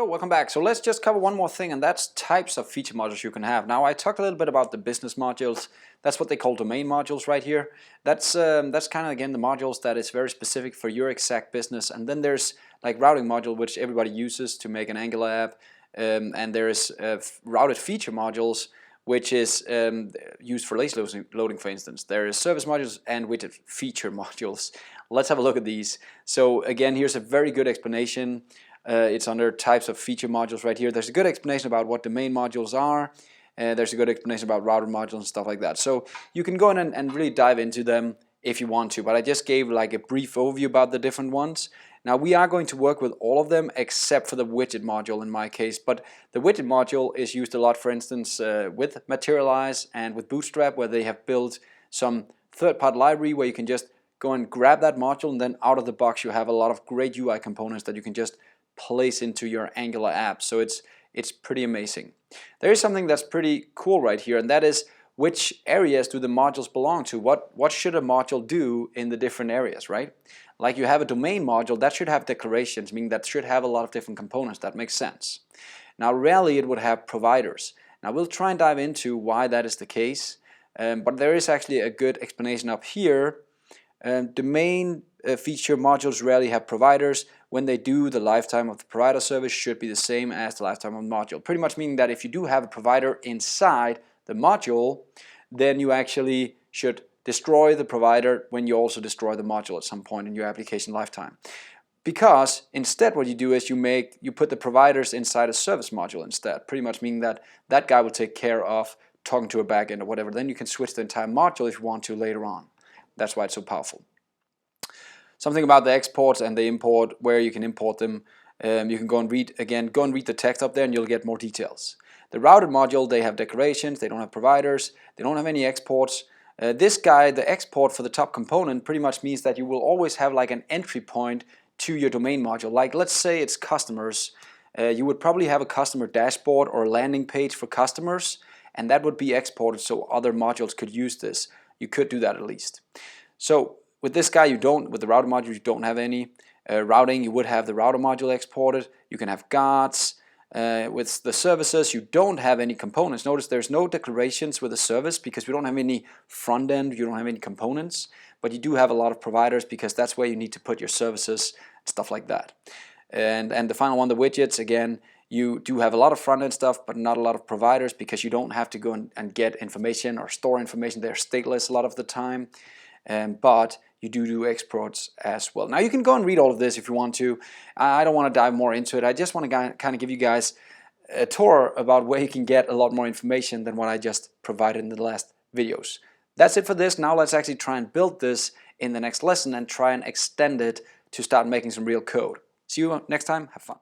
So welcome back. So let's just cover one more thing, and that's types of feature modules you can have. Now I talked a little bit about the business modules. That's what they call domain modules right here. That's kind of again the modules that is very specific for your exact business. And then there's like routing module, which everybody uses to make an Angular app, and there's routed feature modules, which is used for lazy loading, for instance. There is service modules and widget feature modules. Let's have a look at these. So again, here's a very good explanation. It's under types of feature modules right here. There's a good explanation about what domain modules are. There's a good explanation about router modules and stuff like that. So you can go in and really dive into them if you want to. But I just gave like a brief overview about the different ones. Now we are going to work with all of them except for the widget module in my case. But the widget module is used a lot, for instance, with Materialize and with Bootstrap, where they have built some third-party library where you can just go and grab that module, and then out of the box you have a lot of great UI components that you can just place into your Angular app. So it's pretty amazing. There is something that's pretty cool right here, and that is which areas do the modules belong to? What should a module do in the different areas, right? Like you have a domain module that should have declarations, meaning that should have a lot of different components. That makes sense. Now rarely it would have providers. Now we'll try and dive into why that is the case, but there is actually a good explanation up here. Domain feature modules rarely have providers. When they do, the lifetime of the provider service should be the same as the lifetime of the module. Pretty much meaning that if you do have a provider inside the module, then you actually should destroy the provider when you also destroy the module at some point in your application lifetime. Because instead what you do is you put the providers inside a service module instead. Pretty much meaning that that guy will take care of talking to a backend or whatever. Then you can switch the entire module if you want to later on. That's why it's so powerful. Something about the exports and the import, where you can import them. You can go and read the text up there and you'll get more details. The routed module, they have declarations, they don't have providers, they don't have any exports. This guy, the export for the top component, pretty much means that you will always have like an entry point to your domain module. Like let's say it's customers. You would probably have a customer dashboard or a landing page for customers, and that would be exported so other modules could use this. You could do that at least. So with this guy, with the router module, you don't have any. Routing, you would have the router module exported. You can have guards. With the services, you don't have any components. Notice there's no declarations with the service because we don't have any front end, you don't have any components, but you do have a lot of providers because that's where you need to put your services, stuff like that. And the final one, the widgets, again, you do have a lot of front end stuff, but not a lot of providers because you don't have to go and get information or store information. They're stateless a lot of the time. But you do exports as well. Now you can go and read all of this if you want to. I don't want to dive more into it. I just want to kind of give you guys a tour about where you can get a lot more information than what I just provided in the last videos. That's it for this. Now let's actually try and build this in the next lesson and try and extend it to start making some real code. See you next time. Have fun.